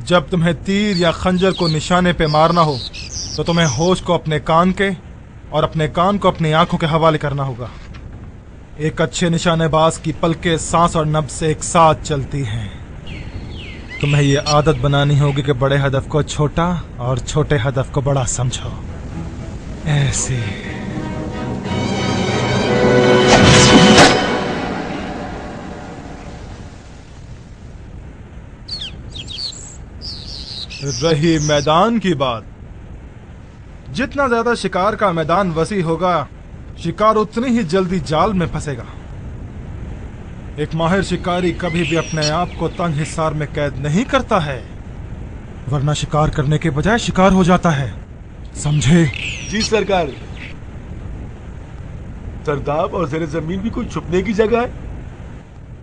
जब तुम्हें तीर या खंजर को निशाने पे मारना हो तो तुम्हें होश को अपने कान के और अपने कान को अपनी आंखों के हवाले करना होगा। एक अच्छे निशानेबाज की पलकें सांस और नब्ज से एक साथ चलती हैं। तुम्हें ये आदत बनानी होगी कि बड़े हदफ को छोटा और छोटे हदफ को बड़ा समझो। ऐसे रही मैदान की बात, जितना ज्यादा शिकार का मैदान वसी होगा, शिकार उतनी ही जल्दी जाल में फंसेगा। एक माहिर शिकारी कभी भी अपने आप को तंग हिसार में कैद नहीं करता है, वरना शिकार करने के बजाय शिकार हो जाता है। समझे? जी सरकार। सरदाब और ज़रे जमीन भी कोई छुपने की जगह है?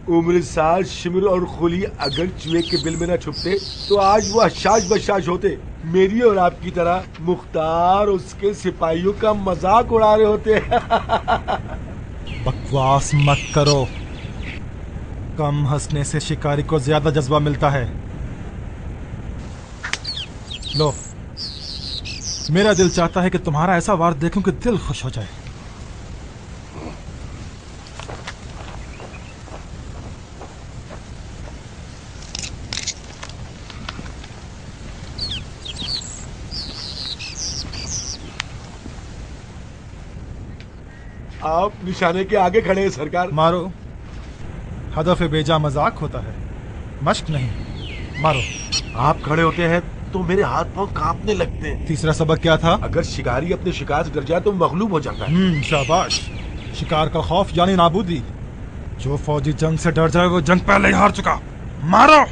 उम्र साज, शिमर और खुली अगर चूहे के बिल में ना छुपते तो आज वो हशाश बशाश होते। मेरी और आपकी तरह मुख्तार उसके सिपाहियों का मजाक उड़ा रहे होते। बकवास मत करो। कम हंसने से शिकारी को ज्यादा जज्बा मिलता है। लो, मेरा दिल चाहता है कि तुम्हारा ऐसा वार देखूं कि दिल खुश हो जाए। आप निशाने के आगे खड़े हैं सरकार। मारो। हदफ बेजा मजाक होता है, मश्क नहीं। मारो। आप खड़े होते हैं तो मेरे हाथ पांव कांपने लगते हैं। तीसरा सबक क्या था? अगर शिकारी अपने शिकार से डर जाए तो मगलूब हो जाता है। शाबाश। शिकार का खौफ यानी नाबूदी। जो फौजी जंग से डर जाए वो जंग पहले ही हार चुका। मारो।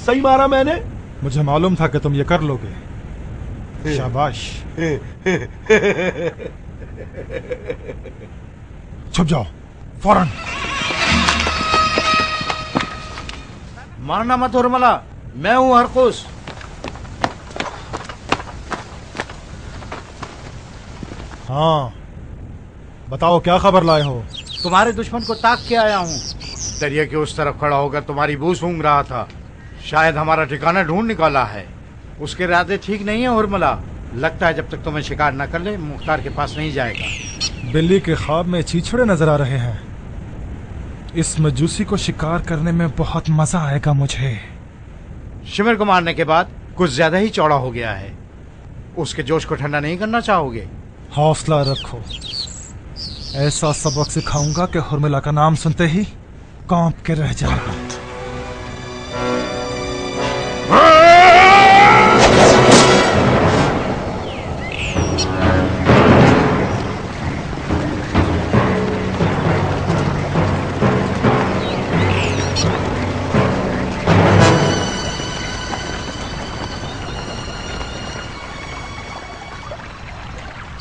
सही मारा मैंने। मुझे मालूम था कि तुम ये कर लोगे। शाबाश। छुप जाओ फौरन। मारना मत उर्मिला, मैं हूं हरकुस। हाँ, बताओ क्या खबर लाए हो? तुम्हारे दुश्मन को ताक के आया हूं। दरिया के उस तरफ खड़ा होकर तुम्हारी बू सूंघ रहा था। शायद हमारा ठिकाना ढूंढ निकाला है। उसके इरादे ठीक नहीं है उर्मिला। लगता है जब तक तुम्हें शिकार न कर ले मुख्तार के पास नहीं जाएगा। बिल्ली के ख्वाब में चीछड़े नजर आ रहे हैं। इस मजूसी को शिकार करने में बहुत मजा आएगा मुझे। शिमर को मारने के बाद कुछ ज्यादा ही चौड़ा हो गया है। उसके जोश को ठंडा नहीं करना चाहोगे? हौसला रखो। ऐसा सबक सिखाऊंगा कि उर्मिला का नाम सुनते ही कांप के रह जाएगा।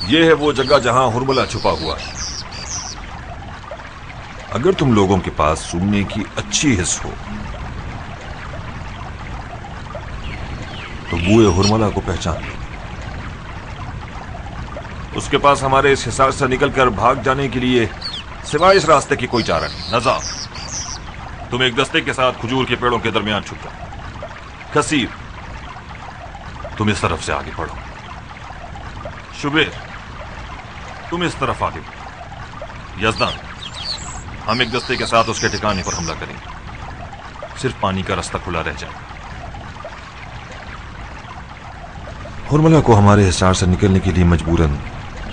ये है वो जगह जहां उर्मिला छुपा हुआ है। अगर तुम लोगों के पास सूंघने की अच्छी हिस्स हो तो बूए उर्मिला को पहचान लो। उसके पास हमारे इस हिसार से निकलकर भाग जाने के लिए सिवाय इस रास्ते की कोई चारा नहीं। नज़ाब, तुम एक दस्ते के साथ खजूर के पेड़ों के दरमियान छुप जाओ। कसीर, तुम इस तरफ से आगे बढ़ो। शुबेर, तुम इस तरफ आगे बढ़ो। यजदान, हम एक दस्ते के साथ उसके ठिकाने पर हमला करेंगे। सिर्फ पानी का रास्ता खुला रह जाए। उर्मिला को हमारे हिसार से निकलने के लिए मजबूरन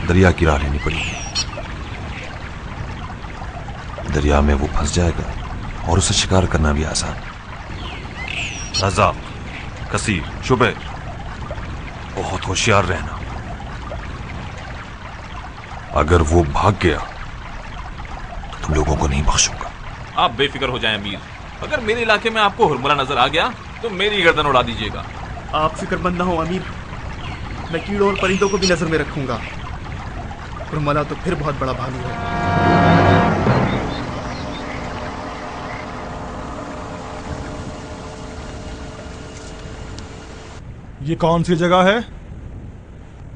दरिया की राह लेनी पड़ेगी। दरिया में वो फंस जाएगा और उसे शिकार करना भी आसान। नज़ाब, कसीर, शुबैर, बहुत होशियार रहना। अगर वो भाग गया तो तुम लोगों को नहीं बख्शूंगा। आप बेफिक्र हो जाएं अमीर। अगर मेरे इलाके में आपको उर्मिला नजर आ गया तो मेरी गर्दन उड़ा दीजिएगा। आप फिक्रमंद ना हो अमीर, मैं कीड़ों और परिंदों को भी नजर में रखूंगा। उर्मिला तो फिर बहुत बड़ा भालू है। ये कौन सी जगह है?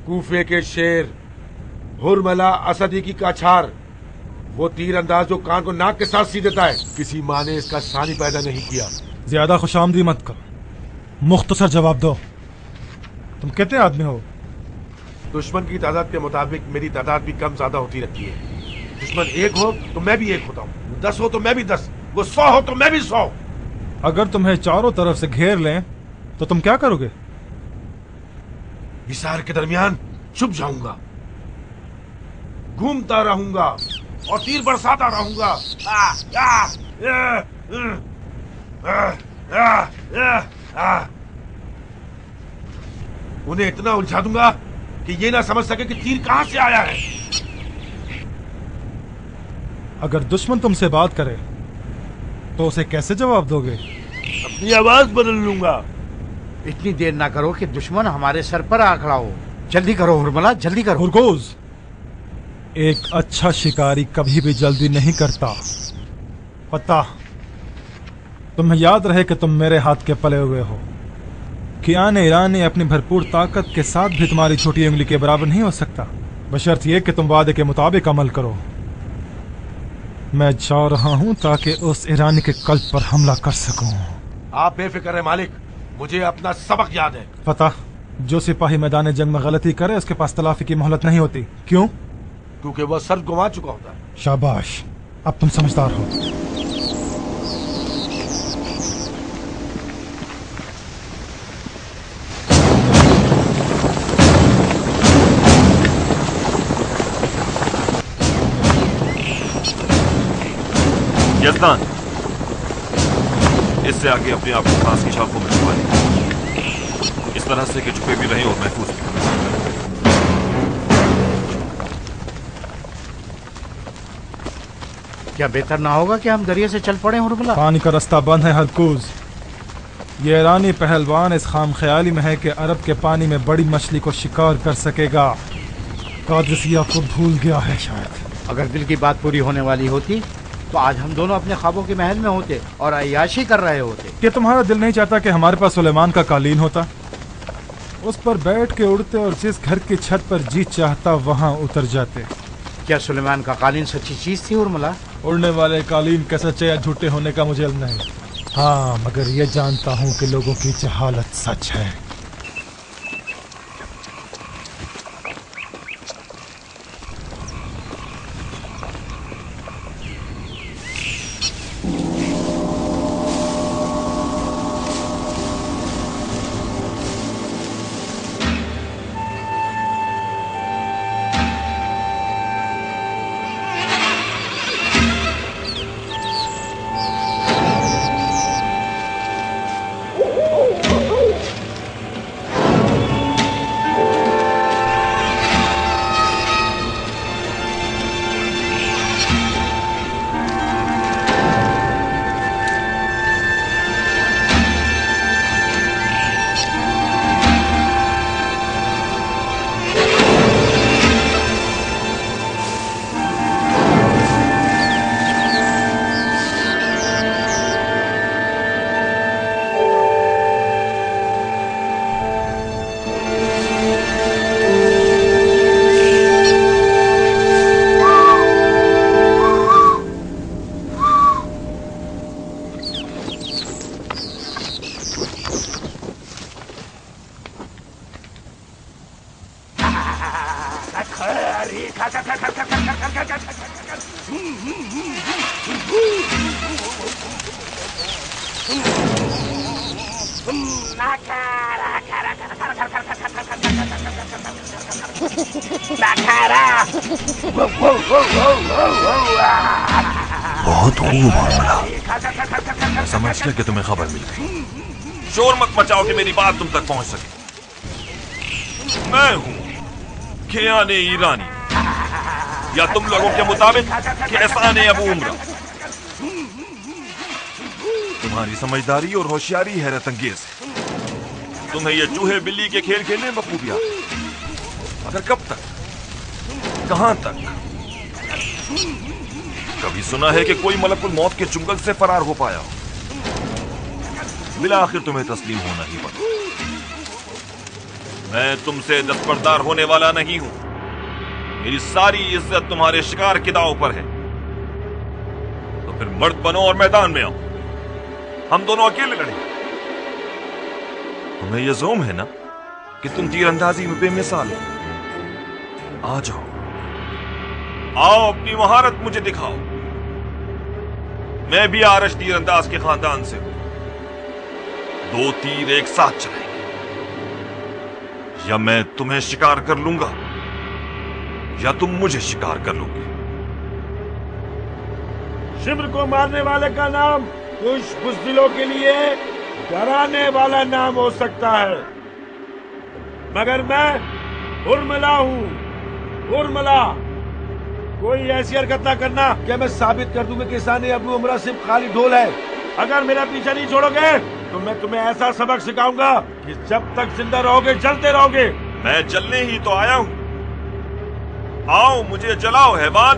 कूफे के शेर हुरमला असदी की काछार, वो तीर अंदाज जो कान को नाक के साथ सी देता है। किसी माँ ने इसका सानी पैदा नहीं किया। ज्यादा खुशामदी मत कर, मुख्तसर जवाब दो। तुम कितने आदमी हो? दुश्मन की तादाद के मुताबिक मेरी तादाद भी कम ज्यादा होती रहती है। दुश्मन एक हो तो मैं भी एक होता हूँ, 10 हो तो मैं भी 10, वो 100 हो तो मैं भी 100। अगर तुम्हें चारों तरफ से घेर लें तो तुम क्या करोगे? हिसार के दरमियान छुप जाऊंगा, घूमता रहूंगा और तीर बरसाता रहूंगा। उन्हें इतना उलझा दूंगा कि ये ना समझ सके कि तीर कहां से आया है। अगर दुश्मन तुमसे बात करे तो उसे कैसे जवाब दोगे? अपनी आवाज बदल लूंगा। इतनी देर ना करो कि दुश्मन हमारे सर पर आ खड़ा हो। जल्दी करो हुरमला, जल्दी करो। हुरगोज, एक अच्छा शिकारी कभी भी जल्दी नहीं करता। पता, तुम्हें याद रहे कि तुम मेरे हाथ के पले हुए हो। कियान ईरानी अपनी भरपूर ताकत के साथ भी तुम्हारी छोटी उंगली के बराबर नहीं हो सकता, बशर्त ये कि तुम वादे के मुताबिक अमल करो। मैं जा रहा हूं ताकि उस ईरानी के कल्ब पर हमला कर सकूं। आप बेफिक्र है मालिक, मुझे अपना सबक याद है। पता, जो सिपाही मैदान जंग में गलती करे उसके पास तलाफी की मोहलत नहीं होती। क्यों? क्योंकि वह सर गुमा चुका होता है। शाबाश, अब तुम समझदार हो। यजदान, इससे आगे अपने आप को घास की शाखों में छुपा लें, इस तरह से कि छुपे भी रहें और महफूज भी। क्या बेहतर ना होगा कि हम दरिया से चल पड़े हुरमला? पानी का रास्ता बंद है हरकूज। ये ईरानी पहलवान इस खाम ख्याली में है कि अरब के पानी में बड़ी मछली को शिकार कर सकेगा। कादसिया को भूल गया है शायद। अगर दिल की बात पूरी होने वाली होती तो आज हम दोनों अपने ख्वाबों के महल में होते और अय्याशी कर रहे होते। क्या तुम्हारा दिल नहीं चाहता कि हमारे पास सुलेमान का कालीन होता? उस पर बैठ के उड़ते और जिस घर की छत पर जी चाहता वहां उतर जाते। क्या सुलेमान का कालीन सच्ची चीज थी उर्मिला? उड़ने वाले कालीन के सच्चे या झूठे होने का मुझे इल्म नहीं। हाँ, मगर ये जानता हूँ कि लोगों की जहालत सच है। बहुत खूब हुरमला, समझ गया कि तुम्हें खबर मिल गई। शोर मत मचाओ कि मेरी बात तुम तक पहुंच सके। मैं हूं कियाने ईरानी, या तुम लोगों के मुताबिक कैसाने अबू उमरा। तुम्हारी समझदारी और होशियारी हैरत अंगेज है। तुम्हें ये चूहे बिल्ली के खेल खेलने में खूबियां, मगर कब तक, कहां तक? कभी सुना है कि कोई मलकुल मौत के चुंगल से फरार हो पाया हो? बिला आखिर तुम्हें तस्लीम होना ही पड़ा। मैं तुमसे दस्तबरदार होने वाला नहीं हूं। मेरी सारी इज्जत तुम्हारे शिकार के दांव पर है। तो फिर मर्द बनो और मैदान में आओ, हम दोनों अकेले लड़ें। तुम्हें यह जोम है ना कि तुम तीरंदाजी में बेमिसाल हो। आ जाओ, आओ, अपनी महारत मुझे दिखाओ। मैं भी आरश तीरंदाज के खानदान से हूं। 2 तीर एक साथ चलाएंगे, या मैं तुम्हें शिकार कर लूंगा या तुम मुझे शिकार कर लोगे। शिमर को मारने वाले का नाम कुछ बुज़दिलों के लिए डराने वाला नाम हो सकता है, मगर मैं उर्मिला हूँ। उर्मिला, कोई ऐसी हरकत ना करना कि मैं साबित कर दूंगा कि साने अबू उमरा सिर्फ खाली ढोल है। अगर मेरा पीछा नहीं छोड़ोगे तो मैं तुम्हें ऐसा सबक सिखाऊंगा कि जब तक जिंदा रहोगे जलते रहोगे। मैं जलने ही तो आया हूं। आओ, मुझे जलाओ हैवान।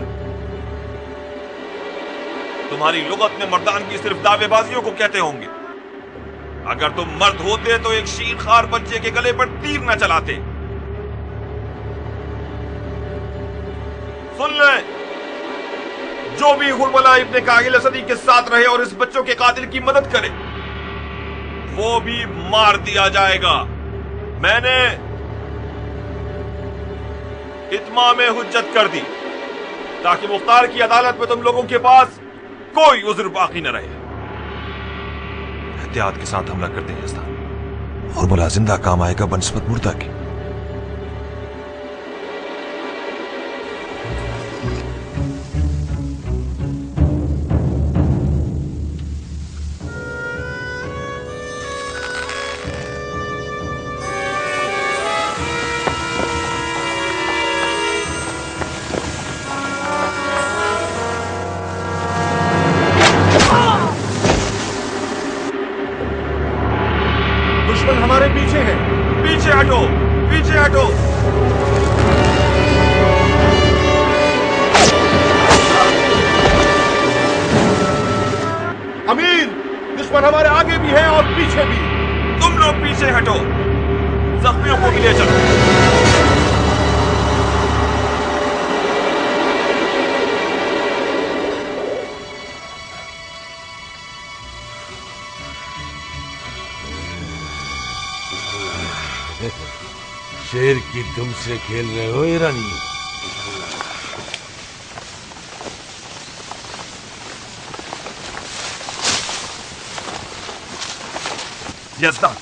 तुम्हारी लुगत में मर्दानगी सिर्फ दावेबाजियों को कहते होंगे। अगर तुम मर्द होते तो एक शीरखार बच्चे के गले पर तीर न चलाते। सुन ले, जो भी हुरमला इब्ने कागिल असदी के साथ रहे और इस बच्चों के कातिल की मदद करे, वो भी मार दिया जाएगा। मैंने इत्माम हुज्जत कर दी ताकि मुख्तार की अदालत में तुम लोगों के पास कोई उज्र बाकी न रहे। एहतियात के साथ हमला करते हैं यज़दान। हुरमला जिंदा काम आएगा बनस्बत मुर्दा की। दुश्मन हमारे पीछे है। पीछे हटो, पीछे हटो। अमीर, दुश्मन हमारे आगे भी है और पीछे भी। तुम लोग पीछे हटो, जख्मियों को भी ले चलो। शेर की दुम से खेल रहे हो ईरानी। यज़दान,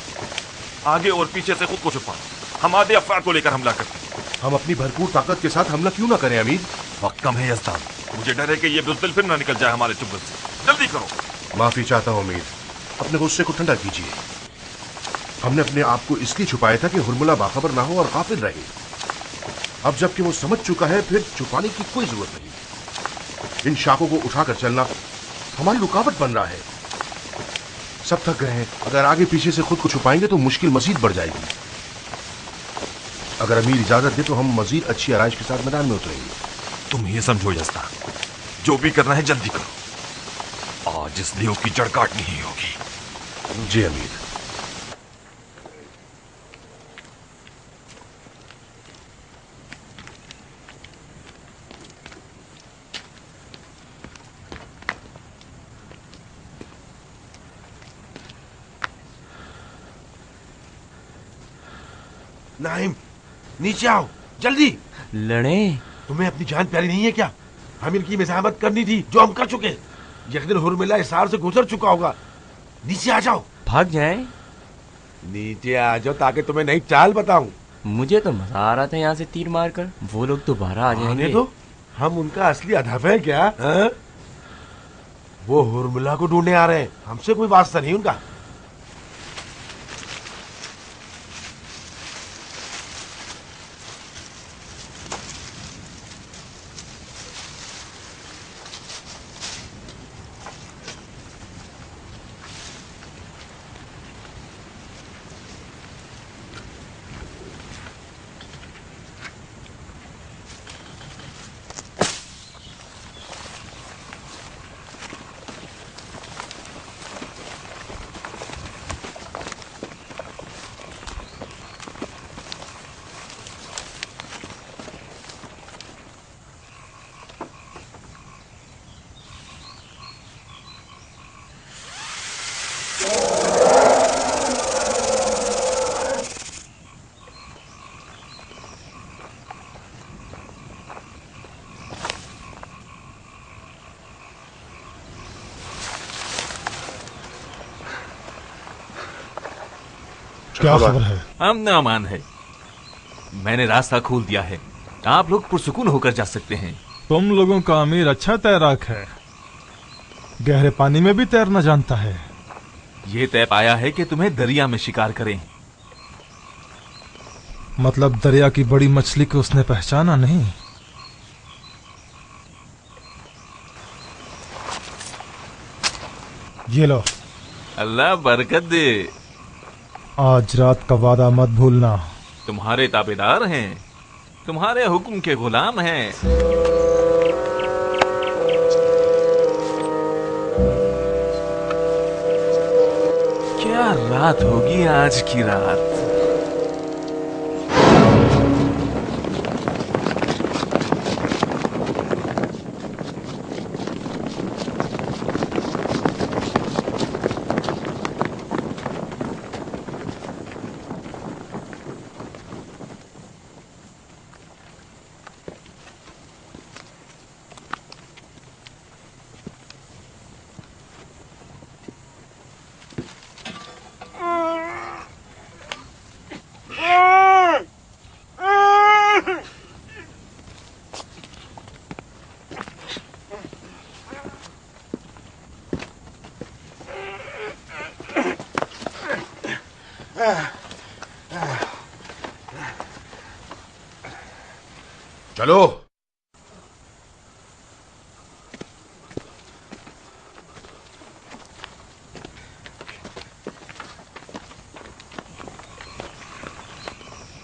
आगे और पीछे से खुद को छुपा। हम आधे अफराद को लेकर हमला करते हैं। हम अपनी भरपूर ताकत के साथ हमला क्यों ना करें अमीर? वक्त कम है यज़दान। मुझे डर है कि ये बुज़दिल फिर ना निकल जाए हमारे चुंगल से। जल्दी करो। माफी चाहता हूं अमीर, अपने गुस्से को ठंडा कीजिए। हमने अपने आप को इसलिए छुपाया था कि हुरमुला बाखबर ना हो और गाफिल रहे। अब जबकि वो समझ चुका है, फिर छुपाने की कोई जरूरत नहीं। इन शाखों को उठाकर चलना हमारी रुकावट बन रहा है। सब थक गए हैं। अगर आगे पीछे से खुद को छुपाएंगे तो मुश्किल मजीद बढ़ जाएगी। अगर अमीर इजाजत दे तो हम मजीद अच्छी आराइश के साथ मैदान में उतरेंगे। तुम ये समझो यज़दान, जो भी करना है जल्दी करो। आज इस देव की जड़ काटनी ही होगी। जी अमीर। नाइम, नीचे आओ जल्दी। लड़े? तुम्हें अपनी जान प्यारी नहीं है क्या? हमें इनकी मज़ाहमत करनी थी जो हम कर चुके। यकीनन हुरमिला हिसार से गुजर चुका होगा। नीचे आ जाओ। भाग जाए? नीचे आ जाओ ताकि तुम्हें नई चाल बताऊं। मुझे तो मजा आ रहा था यहाँ से तीर मारकर। वो लोग दोबारा आ जाएंगे। तो हम उनका असली हदफ है क्या? हा? वो हुरमिला को ढूंढने आ रहे हैं, हमसे कोई वास्ता नहीं उनका। क्या खबर है? अमन अमान है। मैंने रास्ता खोल दिया है। आप लोग पुरसुकून होकर जा सकते हैं। तुम लोगों का अमीर अच्छा तैराक है, गहरे पानी में भी तैरना जानता है। ये तय पाया है कि तुम्हें दरिया में शिकार करें। मतलब दरिया की बड़ी मछली को उसने पहचाना नहीं? ये लो। अल्लाह बरकत दे। आज रात का वादा मत भूलना। तुम्हारे ताबेदार हैं, तुम्हारे हुक्म के गुलाम हैं। क्या रात होगी आज की रात। चलो।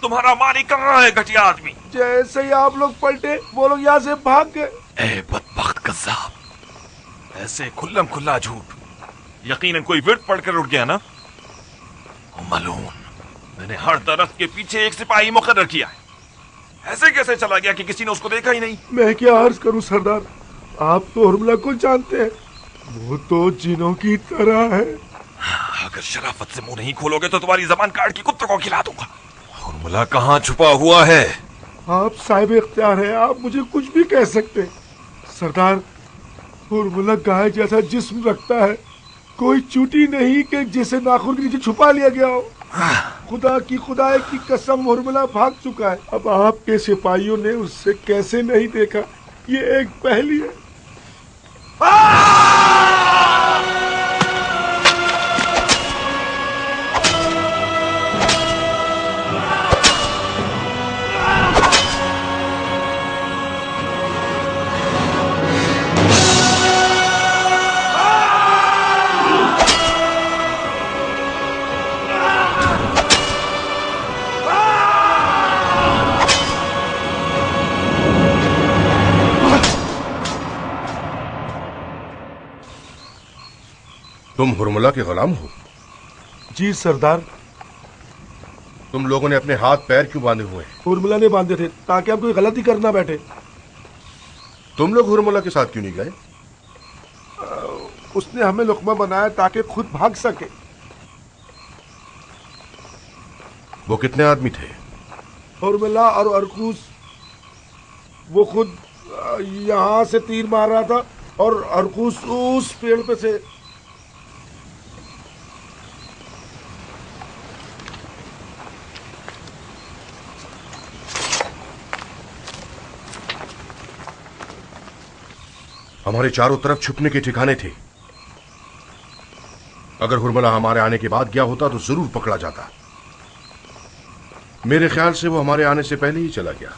तुम्हारा मालिक कहाँ है घटिया आदमी? जैसे ही आप लोग पलटे वो लोग यहाँ से भाग गए। ए बदबख्त कज़्ज़ाब, ऐसे खुल्लम खुल्ला झूठ। यकीनन कोई विर्द पढ़कर उठ गया ना। मलून, मैंने हर दरख्त के पीछे एक सिपाही मुकर्रर किया है। ऐसे कैसे चला गया कि किसी ने उसको देखा ही नहीं? मैं क्या अर्ज करूं सरदार, आप तो हुर्मिला को जानते हैं, वो तो जिनों की तरह है। अगर शराफत से मुंह नहीं खोलोगे तो तुम्हारी जबान काट के कुत्तों को खिला दूंगा। हुर्मिला कहाँ छुपा हुआ है? आप साहिब इख्तियार हैं, आप मुझे कुछ भी कह सकते हैं। सरदार, हुर्मिला गाय जैसा जिस्म रखता है, कोई चूटी नहीं कि जिसे नाखून के नीचे छुपा लिया गया हो। खुदा की खुदाई की कसम, हुर्मिला भाग चुका है। अब आपके सिपाहियों ने उससे कैसे नहीं देखा, ये एक पहेली है। तुम हुर्मिला के गुलाम हो? जी सरदार। तुम लोगों ने अपने हाथ पैर क्यों बांधे हुए हैं? हुर्मिला ने बांधे थे ताकि हम कोई गलती कर ना बैठे। तुम लोग हुर्मिला के साथ क्यों नहीं गए? उसने हमें लुकमा बनाया ताकि खुद भाग सके। वो कितने आदमी थे? हुर्मिला और अरकूस, वो खुद यहाँ से तीर मार रहा था और अरकूस उस पेड़ पे से। हमारे चारों तरफ छुपने के ठिकाने थे। अगर हुर्मिला हमारे आने के बाद गया होता तो जरूर पकड़ा जाता। मेरे ख्याल से वो हमारे आने से पहले ही चला गया।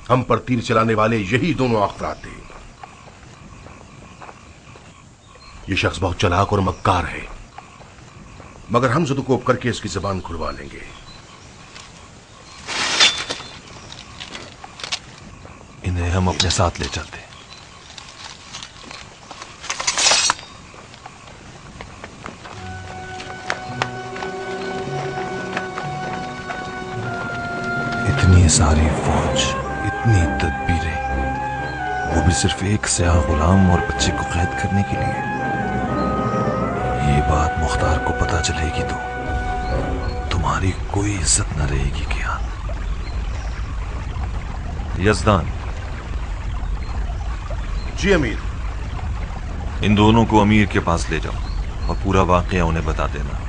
हम पर तीर चलाने वाले यही दोनों अफराद थे। ये शख्स बहुत चालाक और मक्कार है, मगर हम ज़ुदुकोब करके इसकी जबान खुलवा लेंगे। इन्हें हम अपने साथ ले चलते। इतनी सारी फौज, इतनी तदबीरें, वो भी सिर्फ एक स्याह गुलाम और बच्चे को कैद करने के लिए। ये बात मुख्तार को पता चलेगी तो तुम्हारी कोई इज्जत न रहेगी क्या? यजदान। जी अमीर। इन दोनों को अमीर के पास ले जाओ और पूरा वाकया उन्हें बता देना।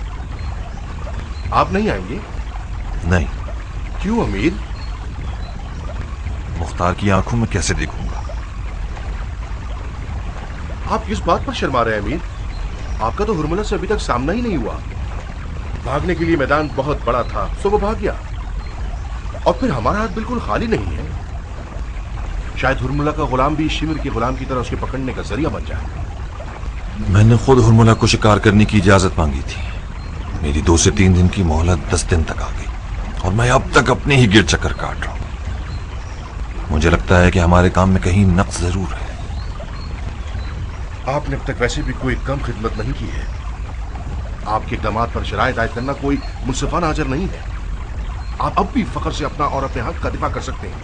आप नहीं आएंगे? नहीं। क्यों अमीर? मुख्तार की आंखों में कैसे देखूंगा? आप किस बात पर शर्मा रहे हैं अमीर? आपका तो हुरमुला से अभी तक सामना ही नहीं हुआ। भागने के लिए मैदान बहुत बड़ा था, सो वो भाग गया। और फिर हमारा हाथ बिल्कुल खाली नहीं है। शायद हुरमुला का गुलाम भी शिमिर के गुलाम की तरह उसके पकड़ने का जरिया बन जाए। मैंने खुद हुरमुला को शिकार करने की इजाजत मांगी थी। मेरी 2 से 3 दिन की मोहलत 10 दिन तक आ गई और मैं अब तक अपने ही गिरद चक्कर काट रहा हूं। मुझे लगता है कि हमारे काम में कहीं नक्स जरूर है। आपने अब तक वैसे भी कोई कम खिदमत नहीं की है। आपके इक़दामात पर शराइत आयद करना कोई मुनसिफाना अजर नहीं है। आप अब भी फख्र से अपना और अपने हक का दिफा कर सकते हैं।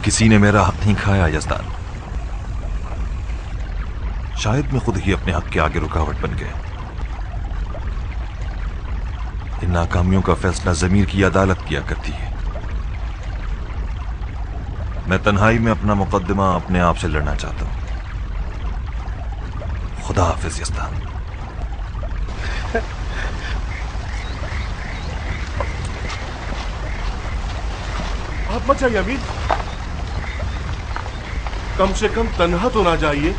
किसी ने मेरा हक नहीं खाया यजदान। शायद मैं खुद ही अपने हक के आगे रुकावट बन गया। इन नाकामियों का फैसला ज़मीर की अदालत किया करती है। मैं तन्हाई में अपना मुकद्दमा अपने आप से लड़ना चाहता हूं। खुदा हाफिज यजदान। आप मत जाइए अमीर। कम से कम तन्हा तो ना जाइए।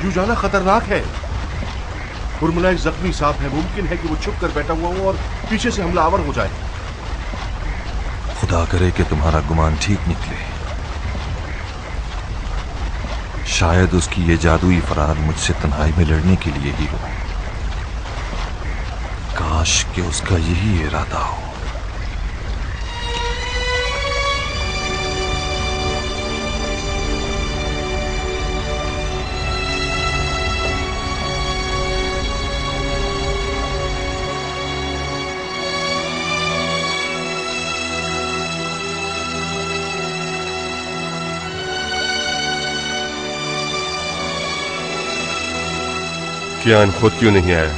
यूं जाना खतरनाक है। हुरमुला एक जख्मी सांप है। मुमकिन है कि वो छुप कर बैठा हुआ हो और पीछे से हमलावर हो जाए। खुदा करे कि तुम्हारा गुमान ठीक निकले। शायद उसकी ये जादुई फरार मुझसे तन्हाई में लड़ने के लिए ही हो। काश कि उसका यही इरादा हो। कियान खुद क्यों नहीं आया?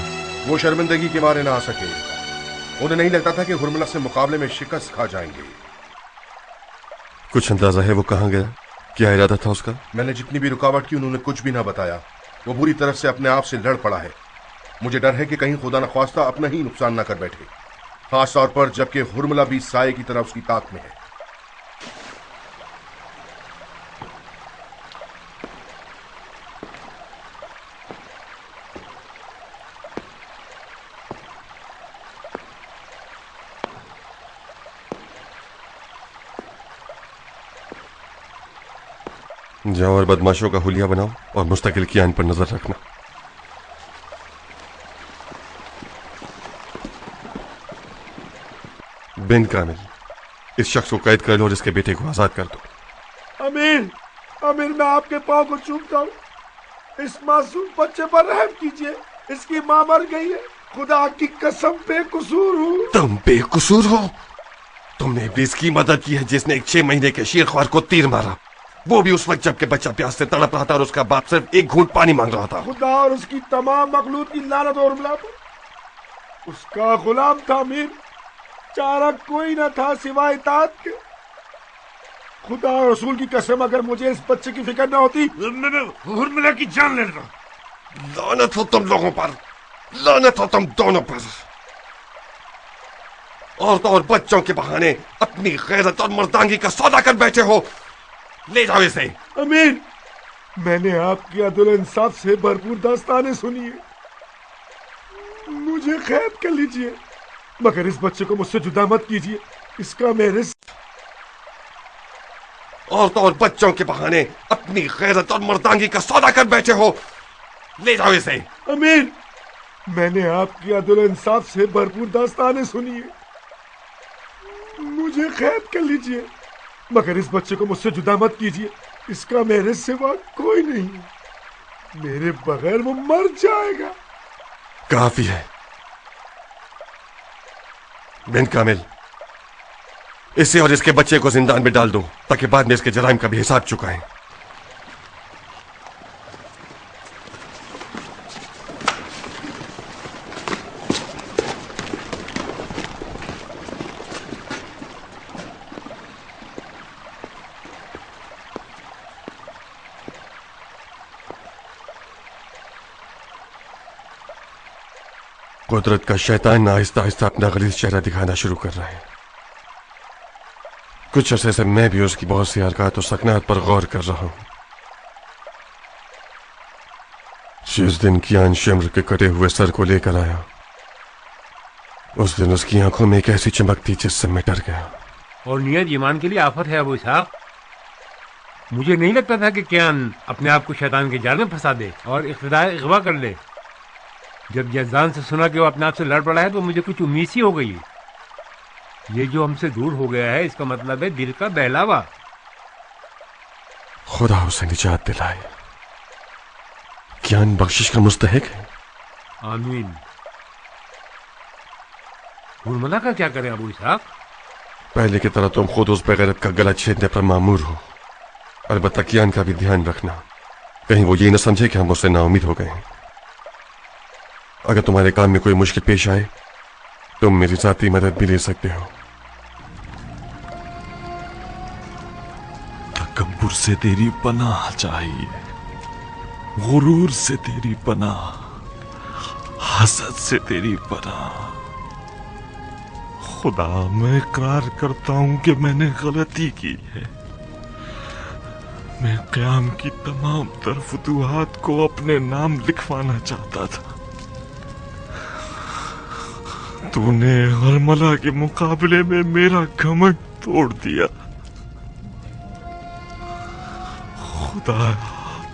वो शर्मिंदगी के मारे ना आ सके। उन्हें नहीं लगता था कि हुरमुला से मुकाबले में शिकस्त खा जाएंगे। कुछ अंदाजा है वो कहाँ गया? क्या इरादा था उसका? मैंने जितनी भी रुकावट की उन्होंने कुछ भी ना बताया। वो बुरी तरह से अपने आप से लड़ पड़ा है। मुझे डर है कि कहीं खुदा न ख्वास्ता अपना ही नुकसान ना कर बैठे, खास तौर पर जबकि हुरमुला भी साये की तरह उसकी ताक में है। जाओ और बदमाशों का हुलिया बनाओ और मुस्तकिल कियान पर नजर रखना। बिन कामिल, इस शख्स को कैद कर लो और इसके बेटे को आजाद कर दो। अमीर, अमीर मैं आपके पांव को चूमता हूँ। इस मासूम बच्चे पर रहम कीजिए। इसकी माँ मर गई है। खुदा की कसम बेकसूर हूँ। तुम बेकसूर हो? तुमने इब्लीस की मदद की है जिसने एक 6 महीने के शेरख्वार को तीर मारा, वो भी उस वक्त जबकि बच्चा प्यास से तड़प रहा था और उसका बाप सिर्फ एक घूंट पानी मांग रहा था। खुदा और उसकी तमाम मखलूक की लानत और हमला पर। उसका गुलाम था अमीर। चारा कोई न था सिवाय इताअत के। खुदा और रसूल की कसम अगर मुझे इस बच्चे की फिक्र न होती हुरमुला की जान ले रहा। लानत हो तुम लोगों पर, लानत हो तुम दोनों पर। औरतों और बच्चों के बहाने अपनी गैरत और मर्दांगी का सौदा कर बैठे हो। ले जाओ इसे। अमीर, मैंने आपकी अदल इंसाफ से भरपूर दास्तानें सुनी है। मुझे कैद कर लीजिए, मगर इस बच्चे को मुझसे जुदा मत कीजिए। इसका मेरे औरतों और बच्चों के बहाने अपनी गैरत और मर्दांगी का सौदा कर बैठे हो। ले जाओ इसे। अमीर, मैंने आपकी अदल इंसाफ से भरपूर दास्तानें सुनी है। मुझे कैद कर लीजिए, मगर इस बच्चे को मुझसे जुदा मत कीजिए। इसका मेरे सिवा कोई नहीं है। मेरे बगैर वो मर जाएगा। काफी है बिन कामिल, इसे और इसके बच्चे को जिंदान में डाल दो ताकि बाद में इसके जराइम का भी हिसाब चुकाएं। कुदरत का शैतान आहिस्ता आहिस्ता अपना गलीज चेहरा दिखाना शुरू कर रहा है। कुछ अरसे से मैं भी उसकी बहुत सी हरकत और सकनात पर गौर कर रहा हूं। जिस दिन कियान शिम्र के कटे हुए सर को लेकर आया, उस दिन उसकी आंखों में एक ऐसी चमक थी जिससे मैं डर गया। और नियत ईमान के लिए आफत है अबू इसहाक। मुझे नहीं लगता था कि कियान अपने आप को शैतान के जाल में फंसा दे और इख्तिदार अगवा कर ले। जब यज़दान से सुना कि वो अपने आप से लड़ पड़ा है तो मुझे कुछ उम्मीद सी हो गई। ये जो हमसे दूर हो गया है इसका मतलब है दिल का बहलावा। खुदा उसे निजात दिलाए। कियान बख्शिश का मुस्तहिक है। आमीन। हुरमला का क्या करें अबू इसहाक? पहले की तरह तुम खुद उस बेगैरत का गला छेदने पर मामूर हो। अलबत्ता कियान का भी ध्यान रखना, कहीं वो ये न समझे कि हम उससे नाउमीद हो गए हैं। अगर तुम्हारे काम में कोई मुश्किल पेश आए, तुम मेरी जाती मदद भी ले सकते हो। तकब्बुर से तेरी पनाह चाहिए, गुरूर से तेरी पनाह, हसद से तेरी पनाह। खुदा, मैं इकरार करता हूं कि मैंने गलती की है। मैं क़याम की तमाम तर फुतूहात को अपने नाम लिखवाना चाहता था। तूने हरमला के मुकाबले में मेरा घमंड तोड़ दिया। खुदा,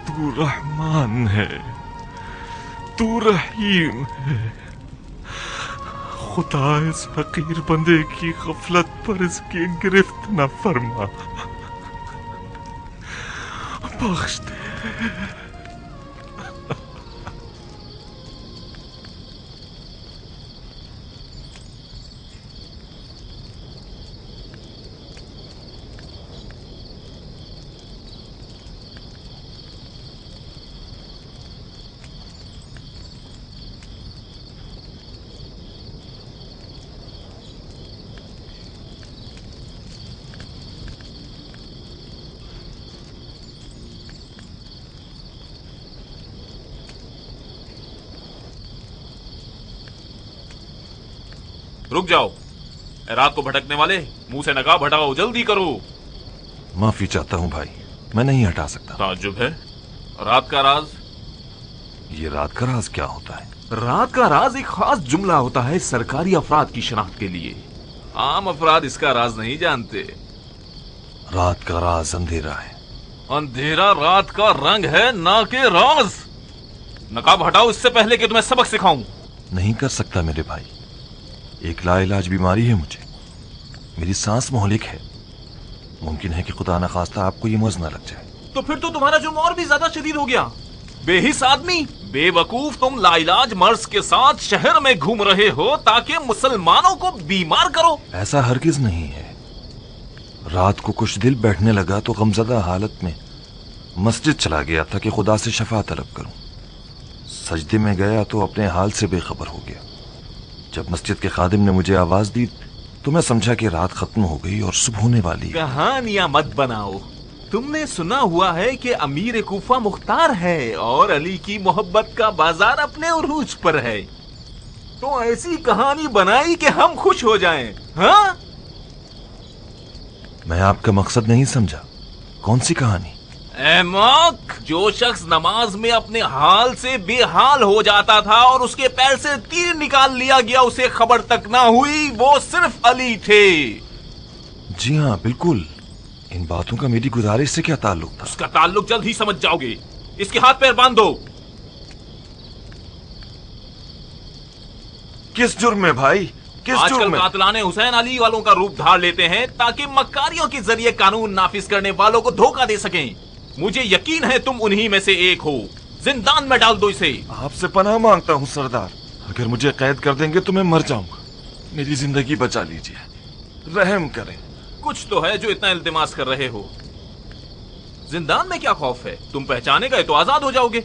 तू रहमान है, तू रहीम है। खुदा, इस फकीर बंदे की गफलत पर इसकी गिरफ्त न फरमा, बख्श दे। रुक जाओ, रात को भटकने वाले, मुंह से नकाब हटाओ, जल्दी करो। माफी चाहता हूं भाई, मैं नहीं हटा सकता। ताज्जुब है। रात का राज? ये रात का राज क्या होता है? रात का राज एक खास जुमला होता है सरकारी अफराद की शनाख्त के लिए। आम अफराद इसका राज नहीं जानते। रात का राज अंधेरा है। अंधेरा रात का रंग है, ना के राज। नकाब हटाओ इससे पहले कि तुम्हें सबक सिखाऊं। नहीं कर सकता मेरे भाई, एक लाइलाज बीमारी है मुझे। मेरी सांस मोहलिक है। मुमकिन है कि खुदा न खास्ता आपको ये मर्ज न लग जाए। तो फिर तो तुम्हारा जुर्म और भी ज्यादा शदीद हो गया। बेहिस आदमी, बेवकूफ, तुम लाइलाज मर्ज के साथ शहर में घूम रहे हो ताकि मुसलमानों को बीमार करो। ऐसा हरगिज नहीं है। रात को कुछ दिल बैठने लगा तो गमजदा हालत में मस्जिद चला गया था कि खुदा से शफा तलब करूं। सजदे में गया तो अपने हाल से बेखबर हो गया। जब मस्जिद के खादिम ने मुझे आवाज दी तो मैं समझा कि रात खत्म हो गई और सुबह होने वाली। कहानियां मत बनाओ। तुमने सुना हुआ है कि अमीर कूफा मुख्तार है और अली की मोहब्बत का बाजार अपने उरूज पर है। तो ऐसी कहानी बनाई कि हम खुश हो जाएं, हाँ? मैं आपका मकसद नहीं समझा। कौन सी कहानी? एहमक, जो शख्स नमाज में अपने हाल से बेहाल हो जाता था और उसके पैर से तीर निकाल लिया गया, उसे खबर तक ना हुई, वो सिर्फ अली थे। जी हाँ, बिल्कुल। इन बातों का मेरी गुजारिश से क्या ताल्लुक था? उसका ताल्लुक जल्द ही समझ जाओगे। इसके हाथ पैर बांध दो। किस जुर्म में भाई? आजकल कातिलाने हुसैन अली वालों का रूप धार लेते हैं ताकि मक्कारियों के जरिए कानून नाफिज करने वालों को धोखा दे सकें। मुझे यकीन है तुम उन्हीं में से एक हो। जिंदान में डाल दो इसे। आपसे पनाह मांगता हूँ सरदार। अगर मुझे कैद कर देंगे तो मैं मर जाऊंगा। मेरी जिंदगी बचा लीजिए, रहम करें। कुछ तो है जो इतना इल्तिमास कर रहे हो। जिंदान में क्या खौफ है? तुम पहचाने गए तो आजाद हो जाओगे।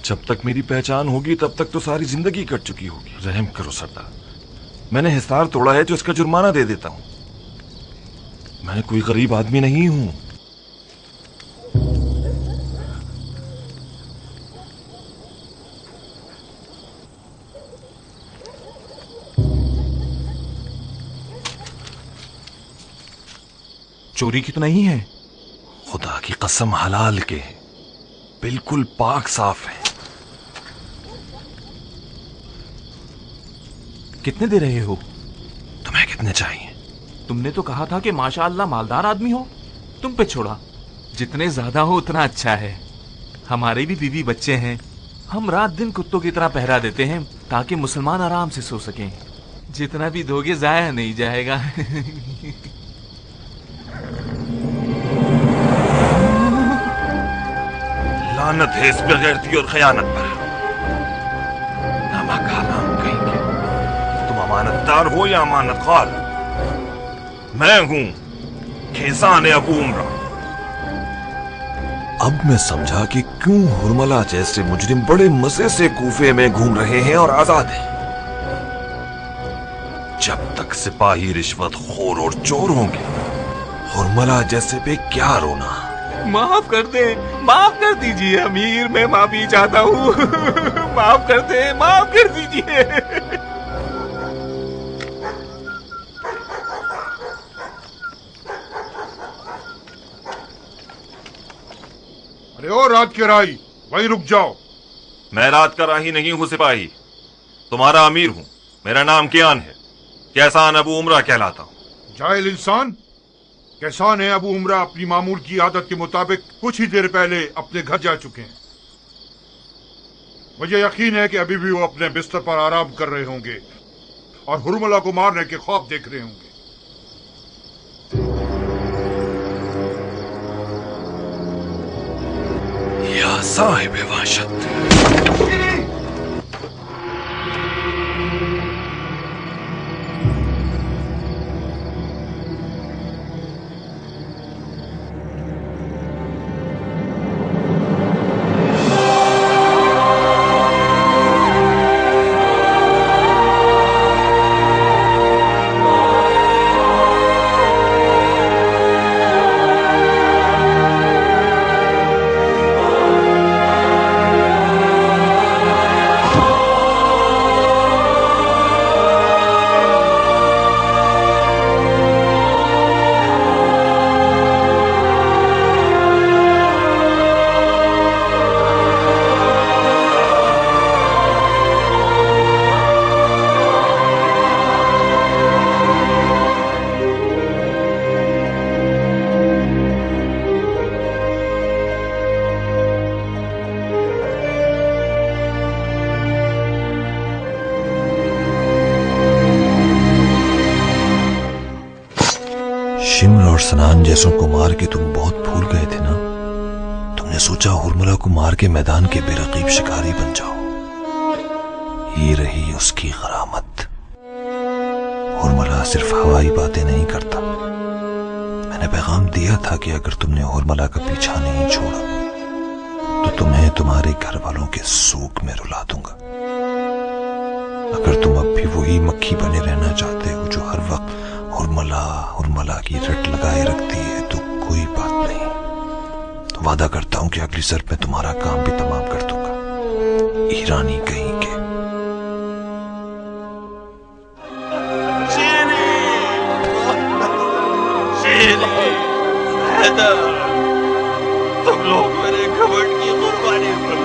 जब तक मेरी पहचान होगी तब तक तो सारी जिंदगी कट चुकी होगी। रहम करो सरदार। मैंने हिसार तोड़ा है तो इसका जुर्माना दे देता हूँ। मैं कोई गरीब आदमी नहीं हूँ। चोरी की तो नहीं है? खुदा की कसम हलाल के हैं, बिल्कुल पाक साफ है। कितने दे रहे हो? तुम्हें कितने चाहिए? तुमने तो कहा था कि माशाअल्लाह मालदार आदमी हो, तुम पे छोड़ा। जितने ज्यादा हो उतना अच्छा है। हमारे भी बीवी बच्चे हैं, हम रात दिन कुत्तों की तरह पहरा देते हैं ताकि मुसलमान आराम से सो सकें। जितना भी दोगे जाया नहीं जाएगा। लानत है इस बेगैरती और खयानत पर। नमक हराम कहेंगे। तुम अमानतदार हो या अमानत खार? मैं हूं खेसान अबू उमरा। अब मैं समझा कि क्यों हुरमला जैसे मुजरिम बड़े मजे से कूफे में घूम रहे हैं और आजाद हैं। जब तक सिपाही रिश्वत खोर और चोर होंगे, हुरमला जैसे पे क्या रोना। माफ कर दे, माफ कर दीजिए अमीर, मैं माफी चाहता हूँ। माफ कर दे, माफ कर दीजिए। अरे ओ रात के राही, वहीं रुक जाओ। मैं रात का राही नहीं हूं सिपाही, तुम्हारा अमीर हूं। मेरा नाम कियान है, कैसान अबू उमरा कहलाता हूं। जाहिल इंसान, कैसान है अबू उमरा अपनी मामूल की आदत के मुताबिक कुछ ही देर पहले अपने घर जा चुके हैं। मुझे यकीन है कि अभी भी वो अपने बिस्तर पर आराम कर रहे होंगे और हुरमला को मारने के ख्वाब देख रहे होंगे। या साहिब वाशत, शिम्र और सनान जैसों को मार के तुम बहुत भूल गए थे ना। तुमने सोचा हुरमला को मार के मैदान के बेरकीब शिकारी बन जाओ। ये रही उसकी गरामत। हुरमला सिर्फ हवाई बातें नहीं करता। मैंने पैगाम दिया था कि अगर तुमने हुरमला का पीछा नहीं छोड़ा तो तुम्हें तुम्हारे घर वालों के सूख में रुला दूंगा। अगर तुम अब भी वही मक्खी बने रहना चाहते हो जो हर वक्त हुरमला हुरमला की रट लगाए रखती है तो कोई बात नहीं। तो वादा करता हूं कि अगली सर्फ में तुम्हारा काम भी तमाम कर दूंगा। ईरानी कहीं के। तुम लोग मेरे घमंड की कुर्बानी पर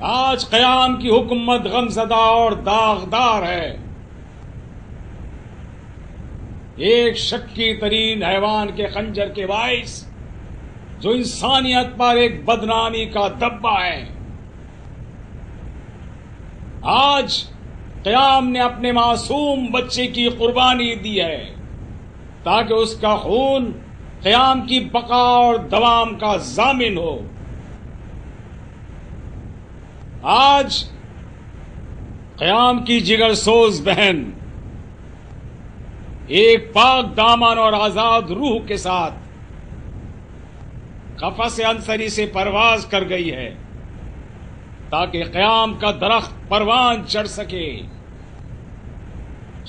आज क़याम की हुकूमत गमज़दा और दागदार है। एक शक्की तरीन हैवान के खंजर के बाइस जो इंसानियत पर एक बदनामी का दब्बा है। आज क़याम ने अपने मासूम बच्चे की कुर्बानी दी है ताकि उसका खून क़याम की बका और दवाम का जामिन हो। आज क़याम की जिगरसोज बहन एक पाक दामन और आजाद रूह के साथ कफ़स अंसरी से परवाज कर गई है ताकि क़याम का दरख्त परवान चढ़ सके।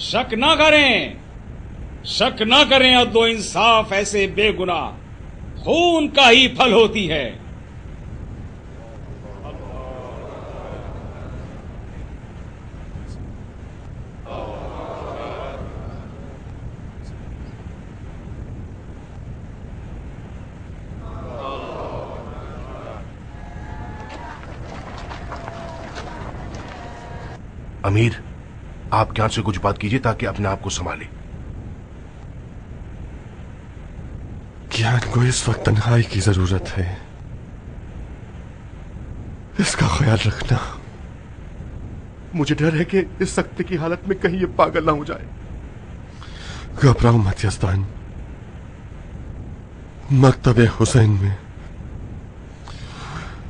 शक न करें अदलो इंसाफ ऐसे बेगुनाह खून का ही फल होती है। अमीर, आप ज्ञान से कुछ बात कीजिए ताकि अपने आप को संभाले। ज्ञान को इस वक्त तन्हाई की जरूरत है, इसका ख्याल रखना। मुझे डर है कि इस सख्ती की हालत में कहीं ये पागल ना हो जाए। घबराओ मत यज़दान, मकतब हुसैन में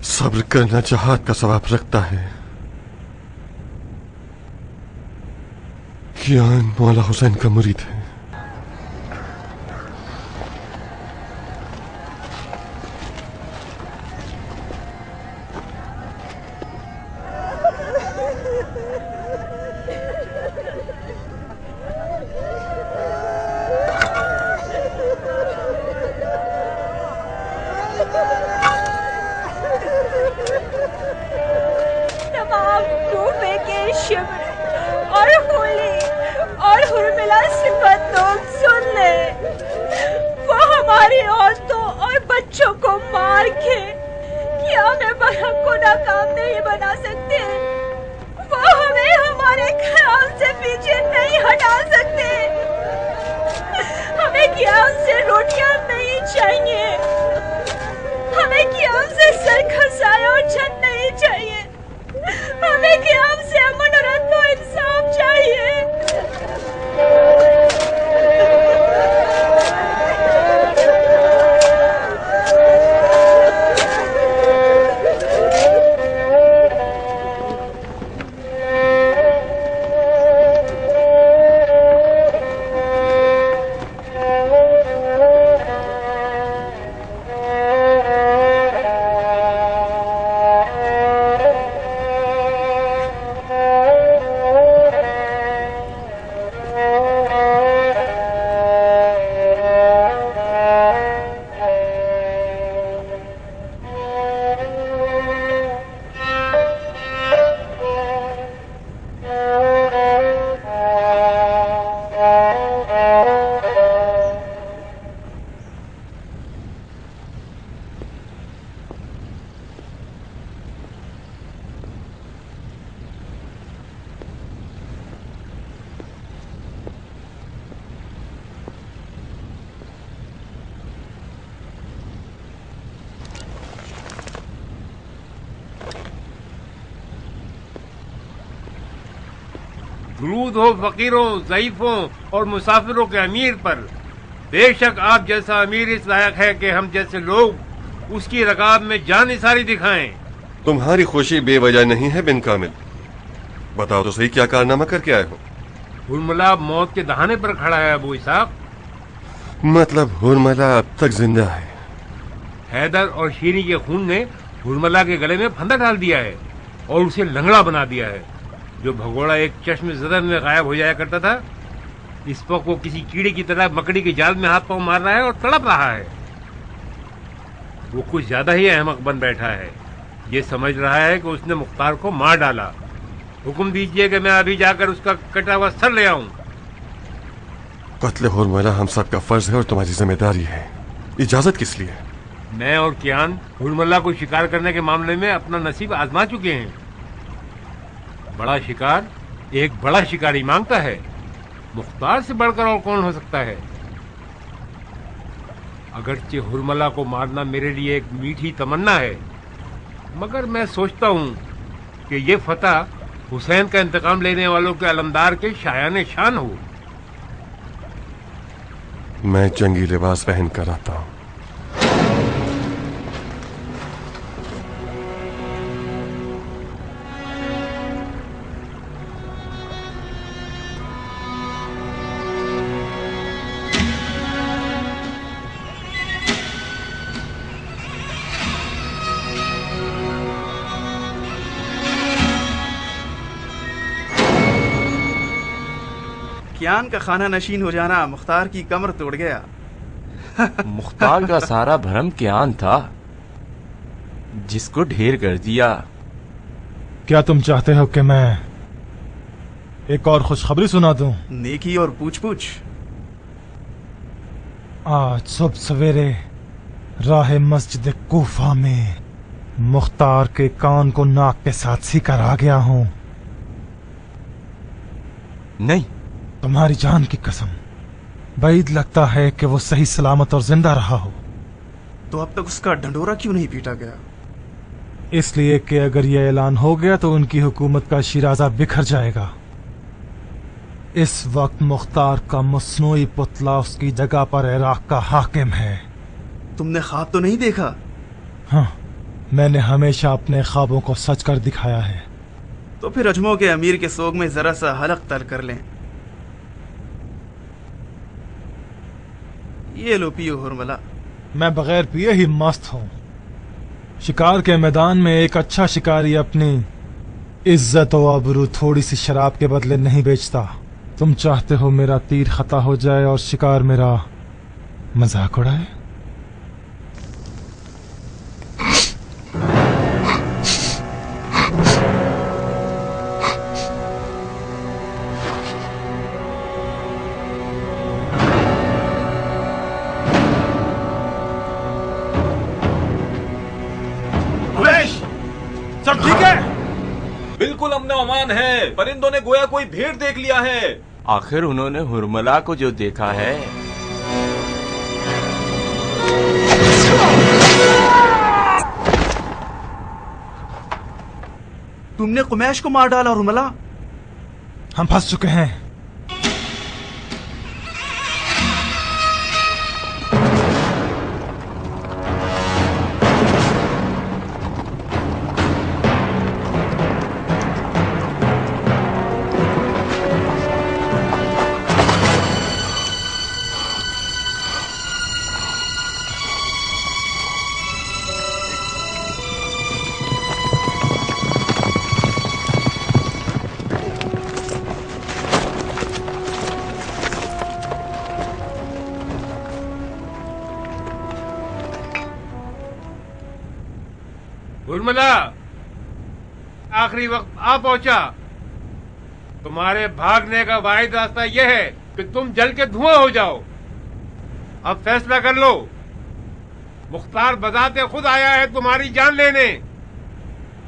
सब्र करना जहाद का सवाब रखता है। ज्ञान मौला हुसैन का मुरीद है। दुरूद हो फकीरों, ज़ईफों और मुसाफिरों के अमीर पर। बेशक आप जैसा अमीर इस लायक है कि हम जैसे लोग उसकी रकाब में जान निसारी दिखाएं। तुम्हारी खुशी बेवजह नहीं है बिन कामिल। बताओ तो सही, क्या कारनामा करके आए हो? हुरमला मौत के दहाने पर खड़ा है अबू इसहाक। मतलब हुरमला अब तक जिंदा है? हैदर और शीरी के खून ने हुरमला के गले में फंदा डाल दिया है और उसे लंगड़ा बना दिया है। जो भगोड़ा एक चश्मे ज़दन में गायब हो जाया करता था, इस वक्त वो किसी कीड़े की तरह मकड़ी के जाल में हाथ पांव मार रहा है और तड़प रहा है। वो कुछ ज्यादा ही अहमक बन बैठा है। ये समझ रहा है कि उसने मुख्तार को मार डाला। हुक्म दीजिए कि मैं अभी जाकर उसका कटा हुआ सर ले आऊं। कत्ल हुरमला हम सब का फर्ज है और तुम्हारी जिम्मेदारी है। इजाजत किस लिए? मैं और कियान हुरमुल्ला को शिकार करने के मामले में अपना नसीब आजमा चुके हैं। बड़ा शिकार एक बड़ा शिकारी मांगता है। मुख्तार से बढ़कर और कौन हो सकता है? अगरचे हुरमुल्ला को मारना मेरे लिए एक मीठी तमन्ना है, मगर मैं सोचता हूँ कि ये फतह हुसैन का इंतकाम लेने वालों के अलमदार के शायाने शान हो। मैं जंगी लिबास पहन कर आता हूँ। कियान का खाना नशीन हो जाना मुख्तार की कमर तोड़ गया। मुख्तार का सारा भरम कियान था, जिसको ढेर कर दिया। क्या तुम चाहते हो कि मैं एक और खुशखबरी सुना दूं? नेकी और पूछ पूछ। आज सुबह सवेरे राह मस्जिद कूफा में मुख्तार के कान को नाक के साथ सी कर आ गया हूं। नहीं, तुम्हारी जान की कसम, बैद लगता है कि वो सही सलामत और जिंदा रहा हो। तो अब तक उसका ढंढोरा क्यों नहीं पीटा गया? इसलिए कि अगर यह ऐलान हो गया तो उनकी हुकूमत का शिराजा बिखर जाएगा। इस वक्त मुख्तार का मसनूई पुतला उसकी जगह पर इराक का हाकिम है। तुमने ख्वाब तो नहीं देखा? हाँ, मैंने हमेशा अपने ख्वाबों को सच कर दिखाया है। तो फिर अजमों के अमीर के सोग में जरा सा हलक तर कर लें। ये लो पियो हुरमुल्ला। मैं बगैर पिए ही मस्त हूँ। शिकार के मैदान में एक अच्छा शिकारी अपनी इज्जत और आबरू थोड़ी सी शराब के बदले नहीं बेचता। तुम चाहते हो मेरा तीर खता हो जाए और शिकार मेरा मजाक उड़ाए? सब ठीक है? बिल्कुल अमन अमान है। परिंदों ने गोया कोई भेड़ देख लिया है। आखिर उन्होंने हुरमुल्ला को जो देखा है। तुमने कुमैश को मार डाला हुरमुल्ला। हम फंस चुके हैं। हुरमुल्ला, आखिरी वक्त आ पहुंचा। तुम्हारे भागने का वाहिद रास्ता यह है कि तुम जल के धुआं हो जाओ। अब फैसला कर लो। मुख्तार बजाते खुद आया है तुम्हारी जान लेने।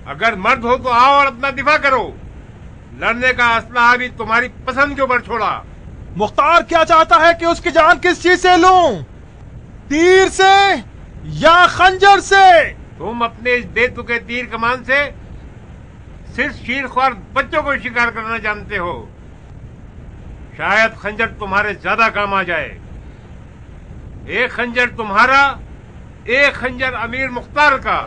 अगर मर्द हो तो आओ और अपना दिफा करो। लड़ने का असला भी तुम्हारी पसंद के ऊपर छोड़ा। मुख्तार क्या चाहता है कि उसकी जान किस चीज से लूं? तीर से या खंजर से? तुम अपने इस बेतुके तीर कमान से सिर्फ शीरख्वार बच्चों को शिकार करना जानते हो। शायद खंजर तुम्हारे ज्यादा काम आ जाए। एक खंजर तुम्हारा, एक खंजर अमीर मुख्तार का।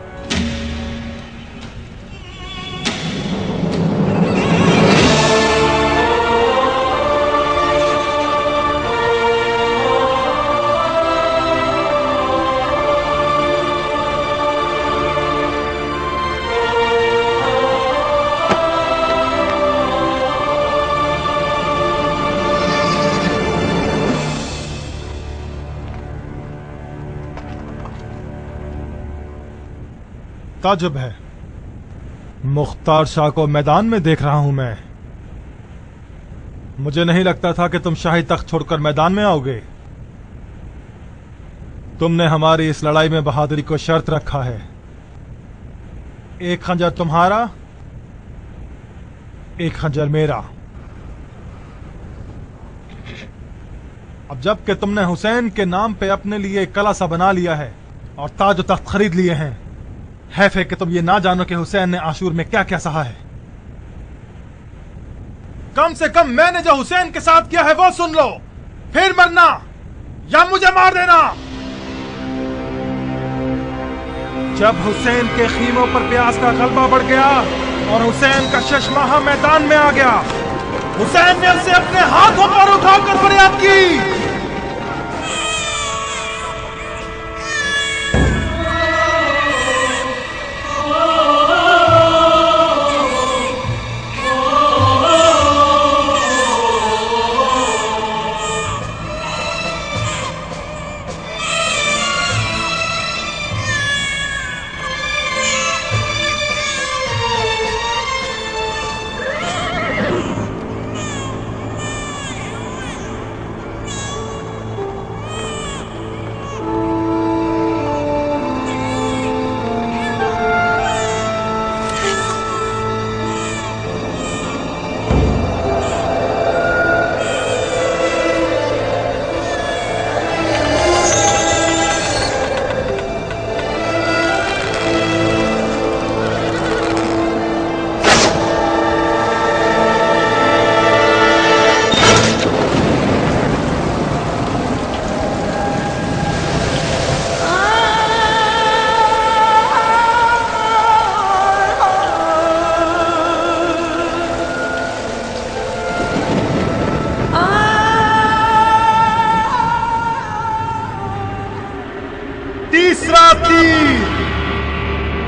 ताजुब है, मुख्तार शाह को मैदान में देख रहा हूं मैं। मुझे नहीं लगता था कि तुम शाही तख्त छोड़कर मैदान में आओगे। तुमने हमारी इस लड़ाई में बहादुरी को शर्त रखा है। एक खंजर तुम्हारा, एक खंजर मेरा। अब जबकि तुमने हुसैन के नाम पे अपने लिए एक कला सा बना लिया है और ताज और तख्त खरीद लिए हैं, हैफ है कि तुम ये ना जानो कि हुसैन ने आशूर में क्या क्या सहा है। कम से कम मैंने जो हुसैन के साथ किया है वो सुन लो, फिर मरना या मुझे मार देना। जब हुसैन के खीमों पर प्यास का गलबा बढ़ गया और हुसैन का शशमाहा मैदान में आ गया, हुसैन ने उसे अपने हाथों पर उठाकर फरियाद की,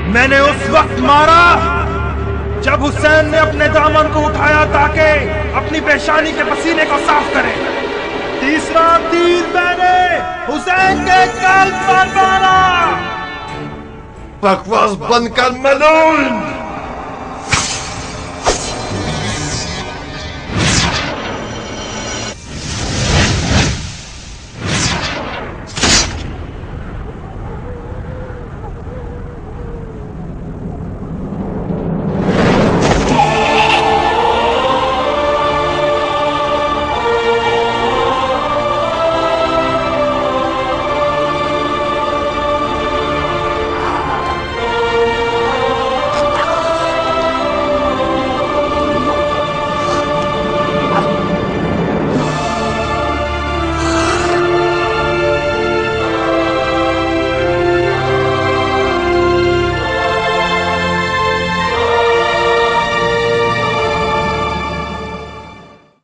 मैंने उस वक्त मारा जब हुसैन ने अपने दामन को उठाया ताकि अपनी पेशानी के पसीने को साफ करे। तीसरा तीर मैंने हुसैन के कान पर मारा। बकवास बंद कर मलून।